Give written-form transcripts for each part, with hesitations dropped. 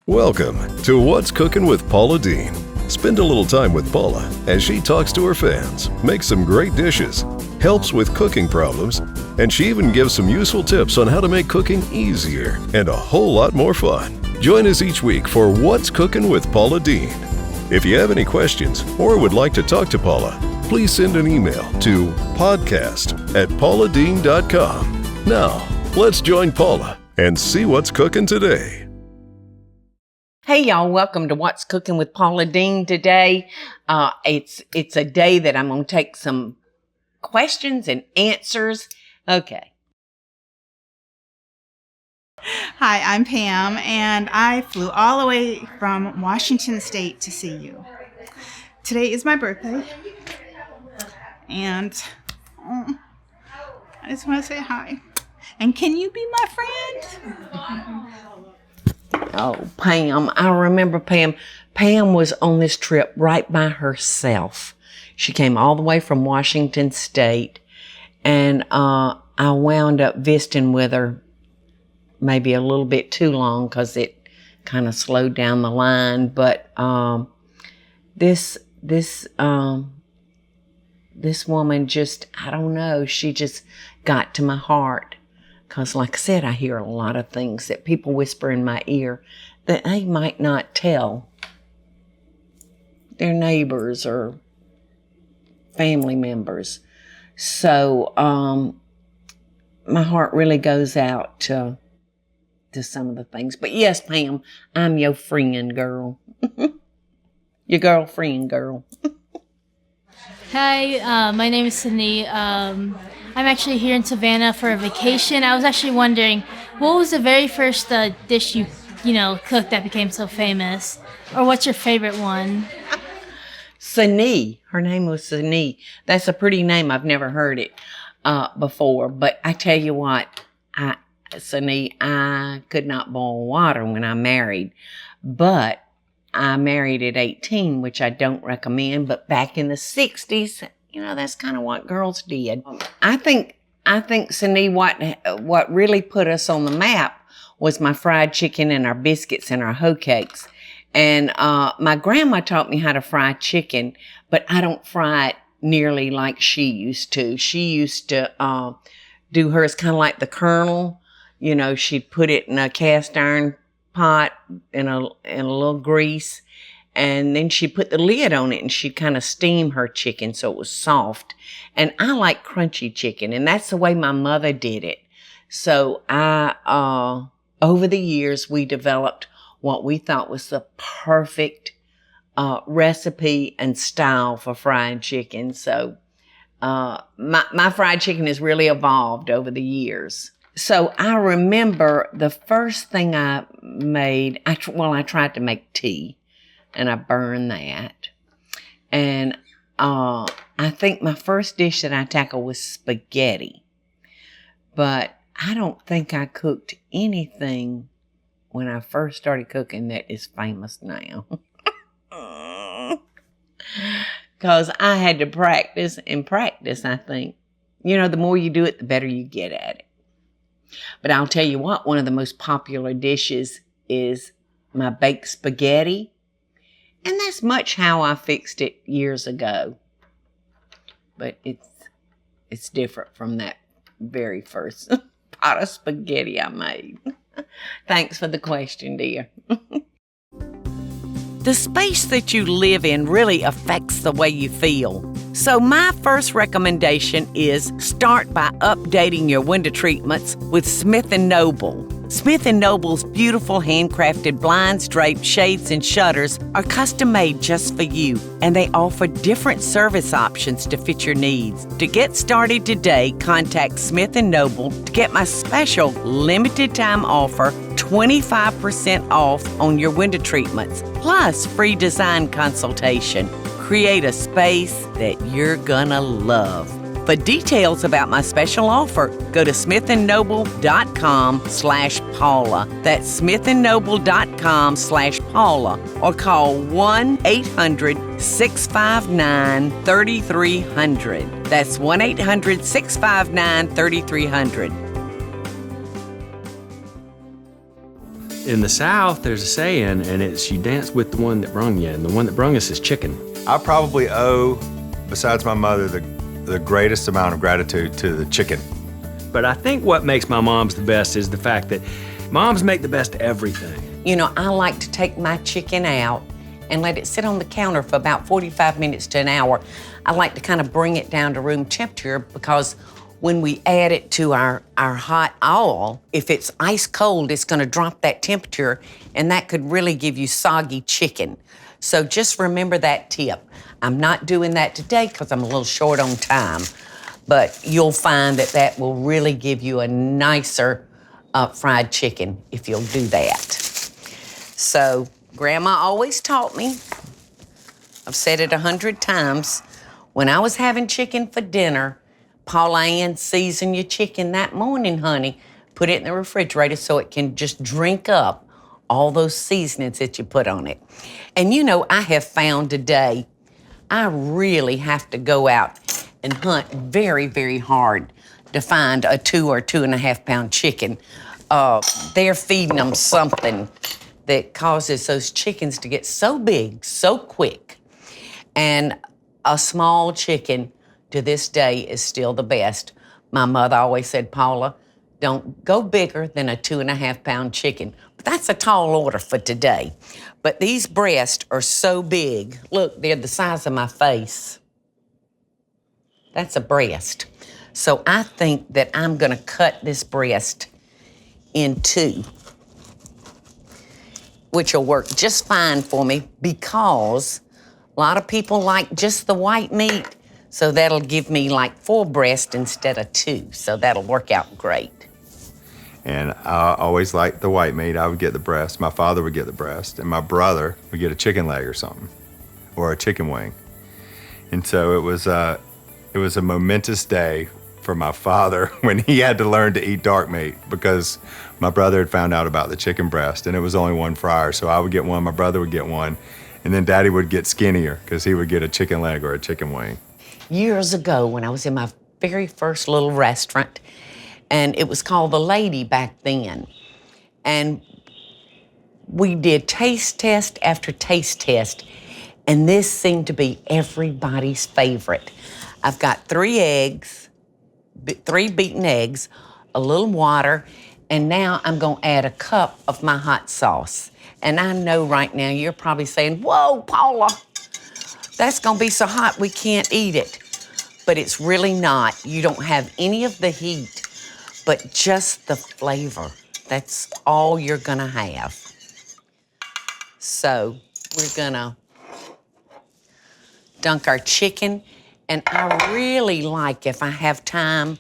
Welcome to What's Cooking with Paula Deen. Spend a little time with Paula as she talks to her fans, makes some great dishes, helps with cooking problems, and she even gives some useful tips on how to make cooking easier and a whole lot more fun. Join us each week for What's Cooking with Paula Deen. If you have any questions or would like to talk to Paula, please send an email to podcast@pauladeen.com. Now, let's join Paula and see what's cooking today. Hey y'all, welcome to What's Cooking with Paula Deen today. It's a day that I'm going to take some questions and answers. Okay. Hi, I'm Pam, and I flew all the way from Washington State to see you. Today is my birthday, and I just want to say hi. And can you be my friend? Oh, Pam, I remember Pam. Pam was on this trip right by herself. She came all the way from Washington State, and I wound up visiting with her maybe a little bit too long because it kind of slowed down the line. But this woman just, I don't know, she just got to my heart. Because like I said, I hear a lot of things that people whisper in my ear that they might not tell their neighbors or family members. So my heart really goes out to some of the things. But yes, Pam, I'm your friend, girl. Your girlfriend, girl. Hi, my name is Sanee. I'm actually here in Savannah for a vacation. I was actually wondering, what was the very first dish you cooked that became so famous? Or what's your favorite one? Sanee. Her name was Sanee. That's a pretty name. I've never heard it before. But I tell you what, Sanee, I could not boil water when I married. But I married at 18, which I don't recommend. But back in the 60s, that's kind of what girls did. I think Sanee, what really put us on the map was my fried chicken and our biscuits and our hoe cakes. And my grandma taught me how to fry chicken, but I don't fry it nearly like she used to. She used to do hers kind of like the Colonel. She'd put it in a cast iron pot in a little grease. And then she put the lid on it and she'd kind of steam her chicken so it was soft. And I like crunchy chicken, and that's the way my mother did it. So over the years, we developed what we thought was the perfect recipe and style for frying chicken. So my fried chicken has really evolved over the years. So I remember the first thing I made, I tried to make tea. And I burned that. And I think my first dish that I tackled was spaghetti. But I don't think I cooked anything when I first started cooking that is famous now. Because I had to practice, I think. The more you do it, the better you get at it. But I'll tell you what, one of the most popular dishes is my baked spaghetti. And that's much how I fixed it years ago. But it's different from that very first pot of spaghetti I made. Thanks for the question, dear. The space that you live in really affects the way you feel. So my first recommendation is start by updating your window treatments with Smith & Noble. Smith & Noble's beautiful handcrafted blinds, drapes, shades, and shutters are custom made just for you, and they offer different service options to fit your needs. To get started today, contact Smith & Noble to get my special limited time offer, 25% off on your window treatments, plus free design consultation. Create a space that you're gonna love. For details about my special offer, go to smithandnoble.com/Paula. That's smithandnoble.com/Paula, or call 1-800-659-3300. That's 1-800-659-3300. in the South, there's a saying, and it's you dance with the one that brung you, and the one that brung us is chicken. I probably owe, besides my mother, the greatest amount of gratitude to the chicken. But I think what makes my moms the best is the fact that moms make the best everything. You know, I like to take my chicken out and let it sit on the counter for about 45 minutes to an hour. I like to kind of bring it down to room temperature because when we add it to our hot oil, if it's ice cold, it's gonna drop that temperature, and that could really give you soggy chicken. So just remember that tip. I'm not doing that today because I'm a little short on time, but you'll find that that will really give you a nicer fried chicken if you'll do that. So Grandma always taught me, I've said it 100 times, when I was having chicken for dinner, Paula Deen, season your chicken that morning, honey. Put it in the refrigerator so it can just drink up all those seasonings that you put on it. And you know, I have found today, I really have to go out and hunt very, very hard to find a 2 or 2.5 pound chicken. They're feeding them something that causes those chickens to get so big, so quick. And a small chicken to this day is still the best. My mother always said, Paula, don't go bigger than a 2.5 pound chicken. But that's a tall order for today. But these breasts are so big. Look, they're the size of my face. That's a breast. So I think that I'm gonna cut this breast in 2, which will work just fine for me because a lot of people like just the white meat. So that'll give me like 4 breasts instead of 2. So that'll work out great. And I always liked the white meat. I would get the breast. My father would get the breast. And my brother would get a chicken leg or something, or a chicken wing. And so it was a momentous day for my father when he had to learn to eat dark meat because my brother had found out about the chicken breast and it was only one fryer. So I would get one, my brother would get one, and then Daddy would get skinnier because he would get a chicken leg or a chicken wing. Years ago, when I was in my very first little restaurant, and it was called The Lady back then, and we did taste test after taste test, and this seemed to be everybody's favorite. I've got 3 eggs, 3 beaten eggs, a little water, and now I'm gonna add a cup of my hot sauce. And I know right now you're probably saying, whoa, Paula, that's gonna be so hot we can't eat it. But it's really not. You don't have any of the heat, but just the flavor. That's all you're gonna have. So we're gonna dunk our chicken. And I really like, if I have time,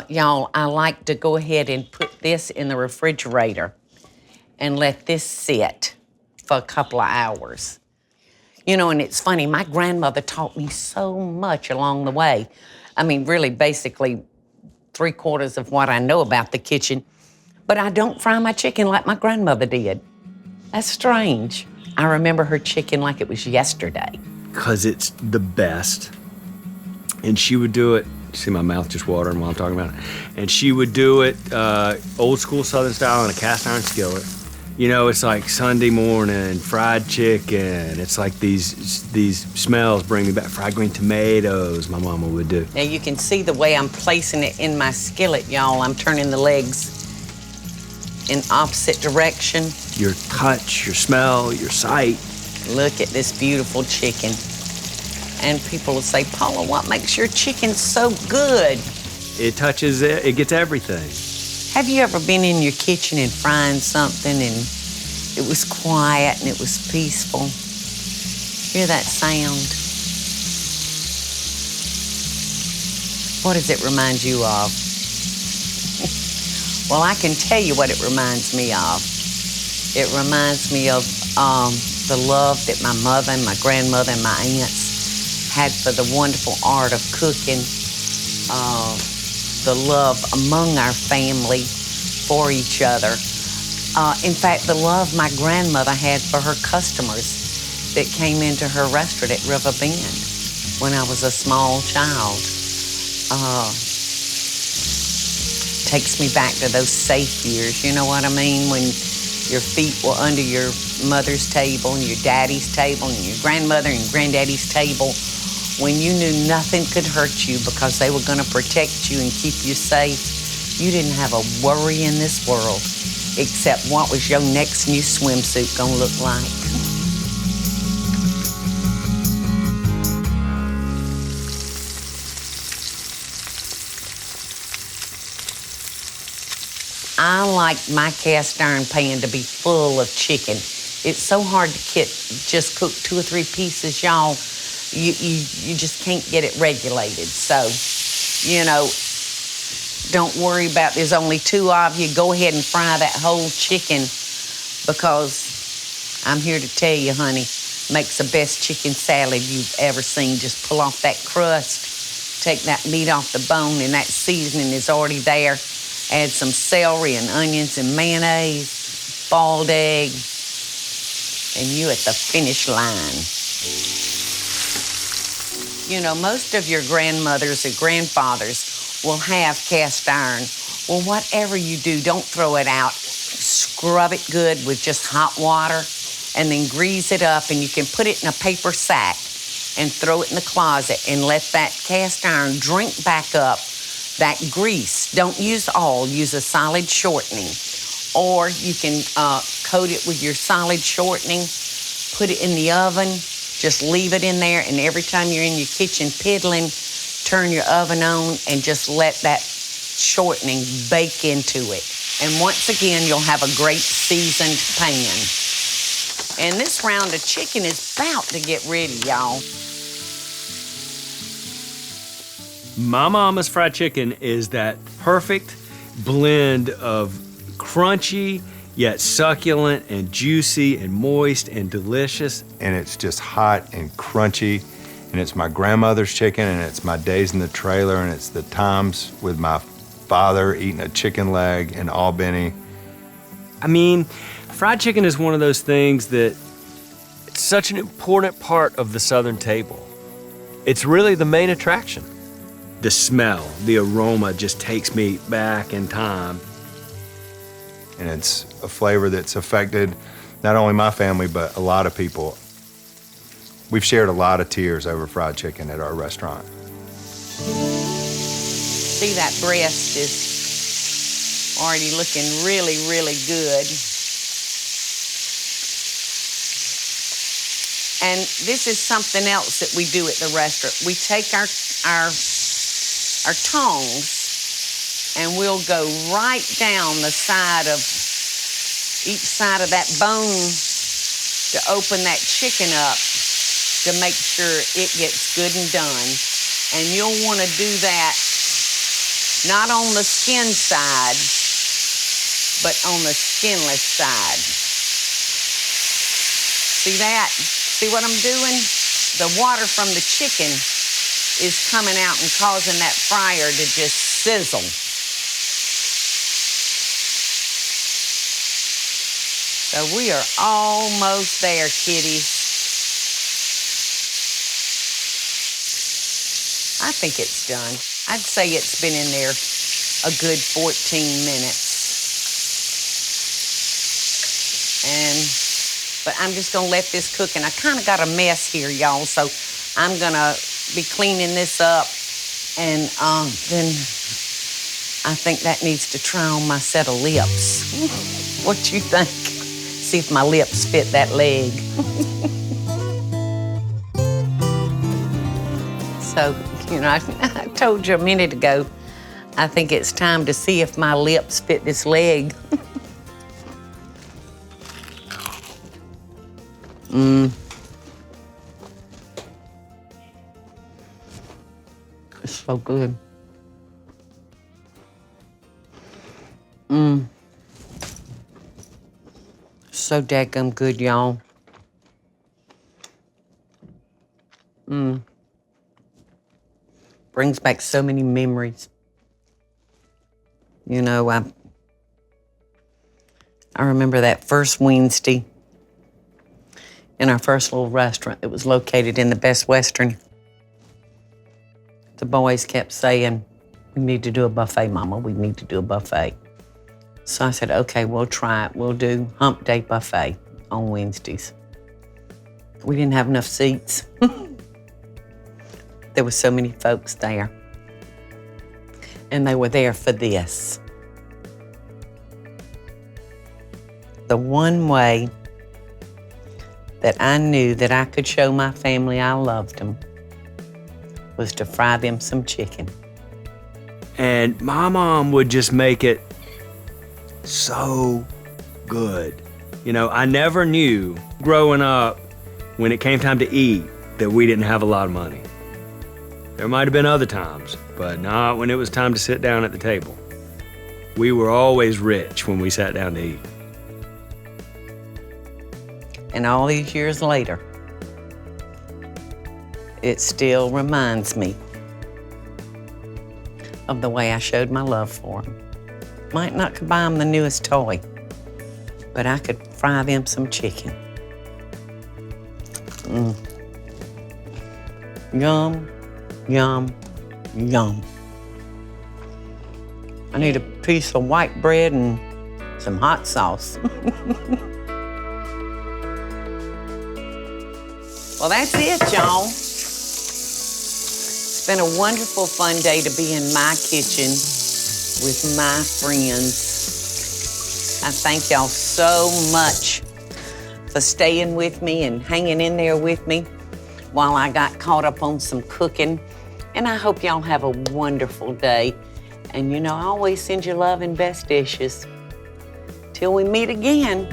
y'all, I like to go ahead and put this in the refrigerator and let this sit for a couple of hours. You know, and it's funny, my grandmother taught me so much along the way. I mean, really, basically, 3/4 of what I know about the kitchen, but I don't fry my chicken like my grandmother did. That's strange. I remember her chicken like it was yesterday. Because it's the best. And she would do it, see my mouth just watering while I'm talking about it. And she would do it old school Southern style in a cast iron skillet. You know, it's like Sunday morning, fried chicken. It's like these smells bring me back. Fried green tomatoes, my mama would do. Now you can see the way I'm placing it in my skillet, y'all. I'm turning the legs in opposite direction. Your touch, your smell, your sight. Look at this beautiful chicken. And people will say, Paula, what makes your chicken so good? It touches, it gets everything. Have you ever been in your kitchen and frying something and it was quiet and it was peaceful? Hear that sound? What does it remind you of? Well, I can tell you what it reminds me of. It reminds me of the love that my mother and my grandmother and my aunts had for the wonderful art of cooking, the love among our family for each other. In fact, the love my grandmother had for her customers that came into her restaurant at River Bend when I was a small child. Takes me back to those safe years, you know what I mean? When Your feet were under your mother's table and your daddy's table and your grandmother and granddaddy's table when you knew nothing could hurt you because they were going to protect you and keep you safe. You didn't have a worry in this world except what was your next new swimsuit going to look like. I like my cast iron pan to be full of chicken. It's so hard to just cook 2 or 3 pieces, y'all. You just can't get it regulated. So, you know, don't worry about there's only 2 of you. Go ahead and fry that whole chicken because I'm here to tell you, honey, makes the best chicken salad you've ever seen. Just pull off that crust, take that meat off the bone, and that seasoning is already there. Add some celery and onions and mayonnaise, boiled egg, and you at the finish line. You know, most of your grandmothers or grandfathers will have cast iron. Well, whatever you do, don't throw it out. Scrub it good with just hot water and then grease it up, and you can put it in a paper sack and throw it in the closet and let that cast iron drink back up that grease. Don't use all, use a solid shortening. Or you can coat it with your solid shortening, put it in the oven, just leave it in there, and every time you're in your kitchen piddling, turn your oven on and just let that shortening bake into it. And once again, you'll have a great seasoned pan. And this round of chicken is about to get ready, y'all. My mama's fried chicken is that perfect blend of crunchy, yet succulent and juicy and moist and delicious. And it's just hot and crunchy. And it's my grandmother's chicken, and it's my days in the trailer, and it's the times with my father eating a chicken leg in Albany. I mean, fried chicken is one of those things that it's such an important part of the Southern table. It's really the main attraction. The smell, the aroma just takes me back in time. And it's a flavor that's affected not only my family, but a lot of people. We've shared a lot of tears over fried chicken at our restaurant. See, that breast is already looking really, really good. And this is something else that we do at the restaurant. We take our tongs and we'll go right down the side of each side of that bone to open that chicken up to make sure it gets good and done. And you'll want to do that not on the skin side, but on the skinless side. See that? See what I'm doing? The water from the chicken is coming out and causing that fryer to just sizzle. So we are almost there, kiddies. I think it's done. I'd say it's been in there a good 14 minutes. But I'm just gonna let this cook, and I kind of got a mess here, y'all, so I'm gonna be cleaning this up, and then I think that needs to try on my set of lips. What you think? See if my lips fit that leg. So, you know, I told you a minute ago, I think it's time to see if my lips fit this leg. It's so good. So daggum good, y'all. Brings back so many memories. You know, I remember that first Wednesday in our first little restaurant that was located in the Best Western. The boys kept saying, "We need to do a buffet, Mama. We need to do a buffet." So I said, okay, we'll try it. We'll do hump day buffet on Wednesdays. We didn't have enough seats. There were so many folks there. And they were there for this. The one way that I knew that I could show my family I loved them was to fry them some chicken. And my mom would just make it so good. You know, I never knew growing up when it came time to eat that we didn't have a lot of money. There might have been other times, but not when it was time to sit down at the table. We were always rich when we sat down to eat. And all these years later, it still reminds me of the way I showed my love for them. Might not could buy them the newest toy, but I could fry them some chicken. Yum, yum, yum. I need a piece of white bread and some hot sauce. Well, that's it, y'all. It's been a wonderful, fun day to be in my kitchen with my friends. I thank y'all so much for staying with me and hanging in there with me while I got caught up on some cooking. And I hope y'all have a wonderful day. And you know, I always send you love and best dishes. Till we meet again.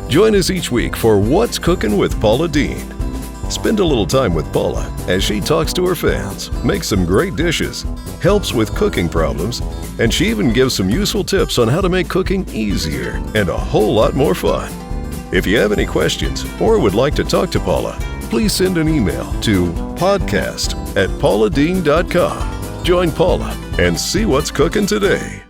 Join us each week for What's Cooking with Paula Deen. Spend a little time with Paula as she talks to her fans, makes some great dishes, helps with cooking problems, and she even gives some useful tips on how to make cooking easier and a whole lot more fun. If you have any questions or would like to talk to Paula, please send an email to podcast@pauladeen.com. Join Paula and see what's cooking today.